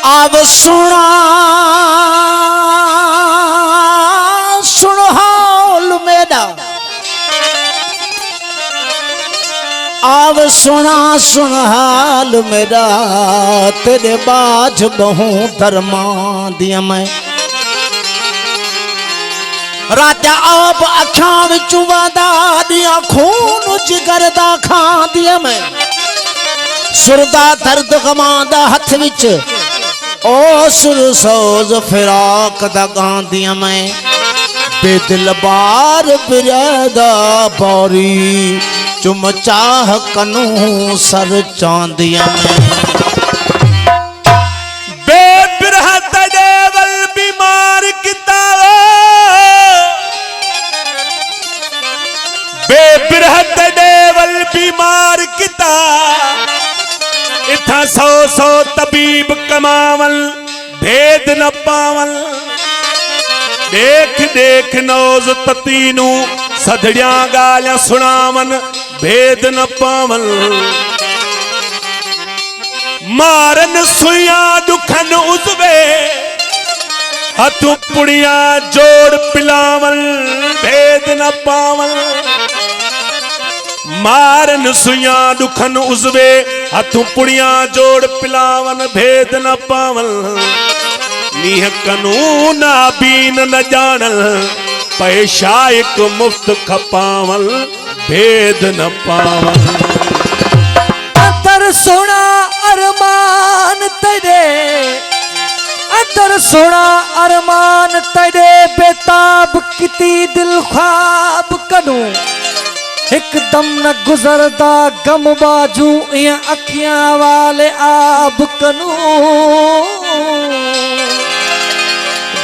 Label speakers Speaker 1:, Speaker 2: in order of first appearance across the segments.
Speaker 1: अब सुना सुन हाल मेरा, अब सुना सुन हाल मेरा, तेरे बाज बहु धर्मा दिया मैं रात आप अखा विच वादा दिया खून जिगर दा खा दिया मैं सुरदा दर्द गमादा हथ विच ओ सुर सोज फिराक दा गांदिया मैं बेदिल बार बिरदा बौरी चुम चाह कनू सर चांदिया मैं
Speaker 2: बेबिरहत देवल बीमार किताब बेबिरहत देवल बीमार किताब इथा सौ सौ तबीब कमावल भेद न पावल देख देख नौज ततीनू सधड़िया गालियां सुनावन भेद न पावल मारन सुइया दुखन उजवे हथु पुड़िया जोड़ पिलावल भेद न पावल मारन सुइया दुखन उजवे हथु पुड़िया जोड़ पिलावन भेद न पावल नीह कनून बीन न जानल पैसा एक मुफ्त खपावल भेद न पावल
Speaker 1: अंतर सोना अरमान तेरे अंतर सोना अरमान तेरे बेताब किती दिल ख्वाब कनू एकदम न गुजरदा गम बाजू या अखियां वाले आब कनू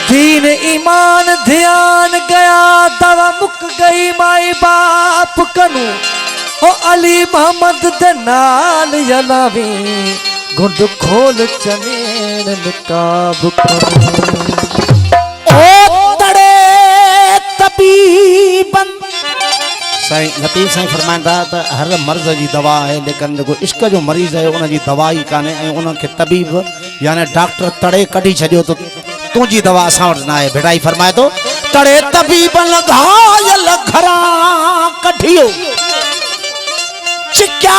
Speaker 1: दीन ईमान ध्यान गया दवा मुक गई माई बाप कनू ओ अली मोहम्मद दे नाल यलावी गुंड खोल चनेन निकाब कनू ओ तड़े तबीबन साईं लतीफ़ साईं फरमाइंदा त हर मर्ज़ जी दवा है लेकिन जो इश्क जो मरीज़ है उन जी दवा ही काने ऐं उनखे तबीब यानी डॉक्टर तड़े कढी छॾियो तो तुझी दवा असां वटि न आहे भेटाई फरमाए तो तड़े तबीबन घायल घरां कढियो चिक्या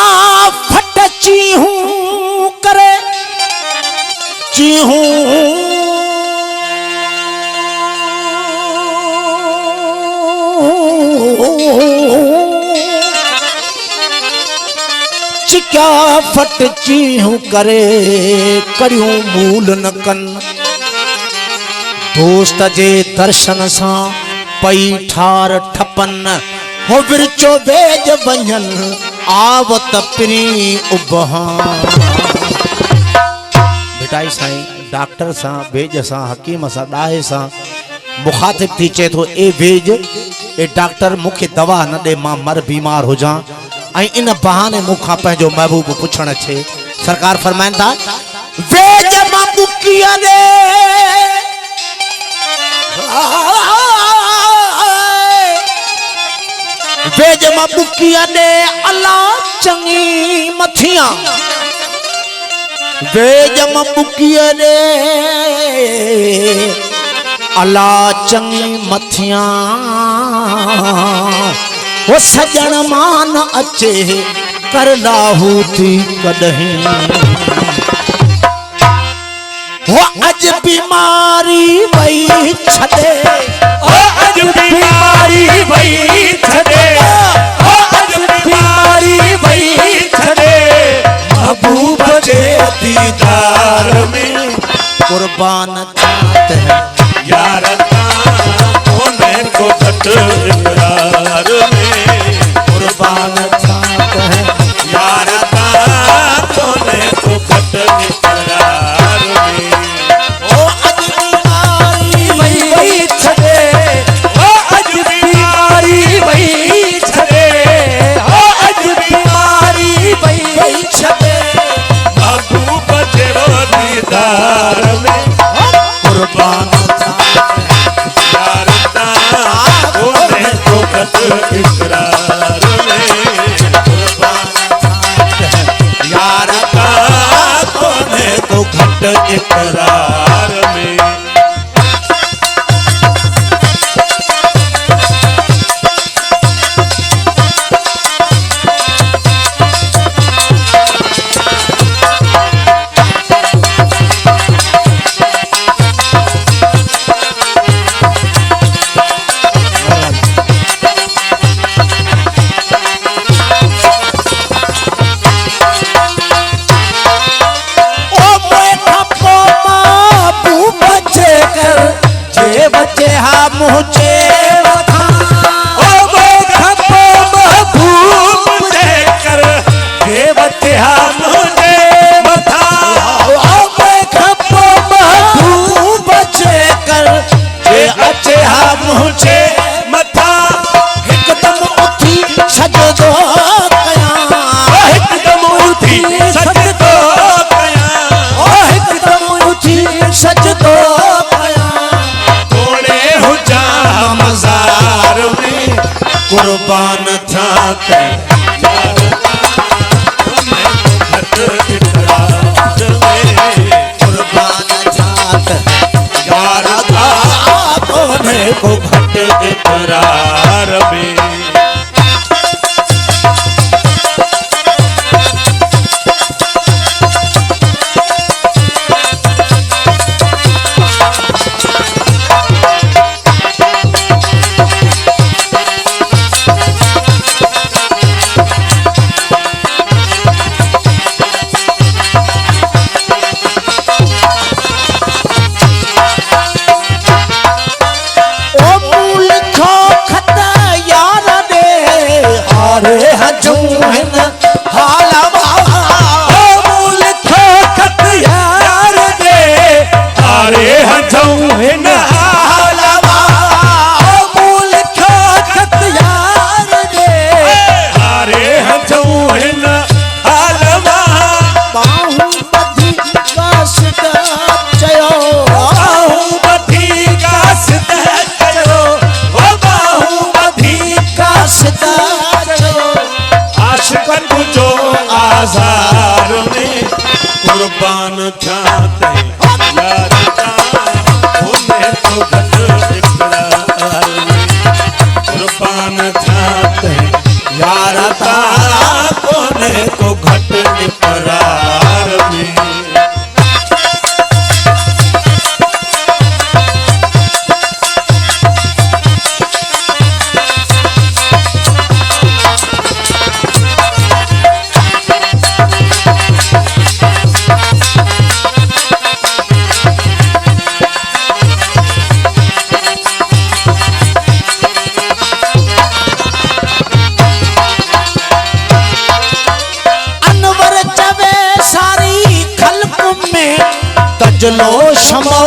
Speaker 1: फट चीहूं करे चीहूं चिक्या फट चीहूं करे करियूं मूल न कन दोस्त जे दर्शन सां पई ठार ठपन हो विरचो वेज वञन आवत पिरी उबहा बेटाई साईं डॉक्टर सां वेज सां हकीम सां डाहे सां मुखातिब थी चे तो ए वेज ए डॉक्टर मुखे दवा न दे मां मर बीमार हो जा इन बहाने मुखा पंहिंजो महबूब पुछण अचे सरकार फरमाइन था वेज मां बुकिया दे वेज मां बुकिया दे अल्लाह चंगी मथिया वेज मां बुकिया दे अल्लाह चंगी मथिया वो सजन मान अचे कर लाहू थी कदहीं वो अज बीमारी वही छदे
Speaker 2: ओ अज बीमारी वही छदे ओ अज बीमारी वही छदे महबूब के दीदार में
Speaker 1: कुर्बान चाहते हैं
Speaker 2: यार कोने को घट इकरार में
Speaker 1: कुर्बान चाहते हैं
Speaker 2: यार कोने को घट इकरार में
Speaker 1: ओ अज बीमारी वही छदे
Speaker 2: ओ अज बीमारी वही छदे ओ अज बीमारी वही छदे महबूब के दीदार में
Speaker 1: कुर्बान
Speaker 2: इकरार में इकरार में।
Speaker 1: बच्चे हा मुझे वथा
Speaker 2: ओ खपो महबूब देकर जे बच्चे हा मुझे वथा
Speaker 1: ओ खपो महबूब देकर जे बच्चे हा मुझे
Speaker 2: मथा
Speaker 1: एकदम उठी सजदो कया
Speaker 2: एकदम उठी सजदो कया
Speaker 1: एकदम उठी सजदो कुर्बान था कुर्बान जात यार कोने को घट
Speaker 2: इकरार में। आज़ार में कुर्बान जाते यार उन्हें तो घट इकरार में कुर्बान जाते यार उन्हें तो घट इकरार में।
Speaker 1: तजलो शमो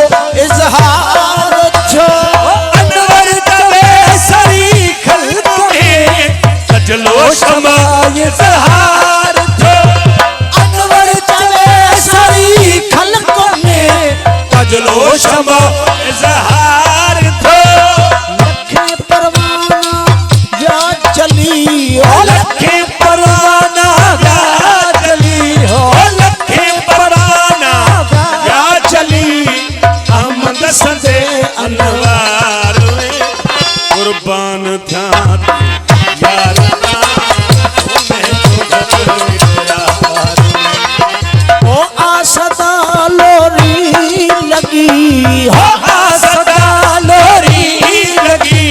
Speaker 1: इजहार छो
Speaker 2: अनवर चवे सारी खल्क में तजलो शमो इजहार छो
Speaker 1: अनवर चवे सारी खल्क में
Speaker 2: तजलो शमो इजहार छो
Speaker 1: लखे परवाना या चली
Speaker 2: लखे परवाना या चली हो लखे परवाना या चली अहमद सदे अनवार में कुर्बान था यार
Speaker 1: ओ आसदा लोरी लगी
Speaker 2: हो आसदा लोरी लगी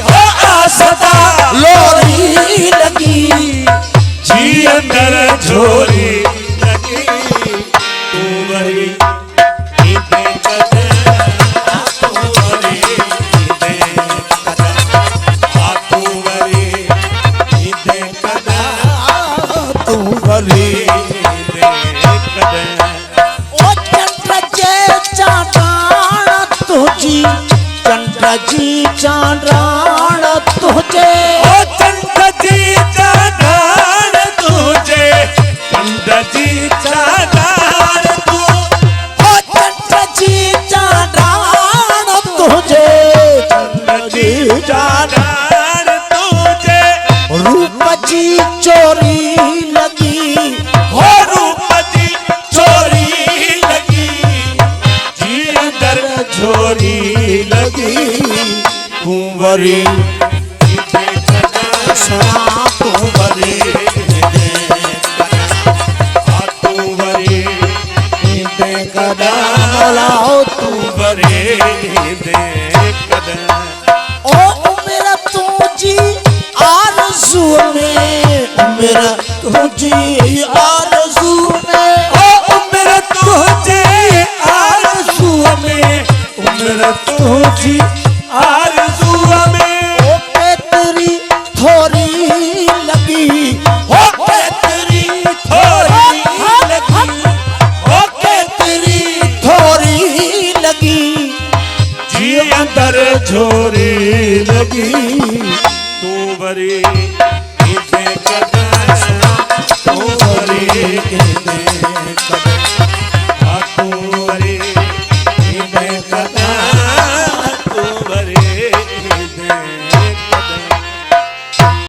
Speaker 2: हो आसदा
Speaker 1: लोरी लगी
Speaker 2: जी अंदर झोरी लगी तू वही
Speaker 1: जी चांद्राण तुझे
Speaker 2: ओ चंद जी चांद्राण तुझे चंद जी चांद्राण तू
Speaker 1: ओ चंद जी चांद्राण तुझे
Speaker 2: चंद जी चांद्राण तुझे
Speaker 1: रूप जी चोरी लगी
Speaker 2: हो रूप जी चोरी लगी
Speaker 1: वरी सुना तू वरी
Speaker 2: तू वरी
Speaker 1: मौलाओ तू
Speaker 2: वरी दे कदा
Speaker 1: ओ मेरा तुझी आरज़ू में मेरा तुझी आरज़ू में
Speaker 2: ओ मेरा तुझे आरज़ू में मेरा तुझी आरज़ू में
Speaker 1: ओ तेरी थोड़ी लगी ओ तेरी
Speaker 2: थोड़ी लगी
Speaker 1: ओ तेरी थोड़ी लगी
Speaker 2: जी अंदर झोरी लगी तू वरी दे कदा तू वरी दे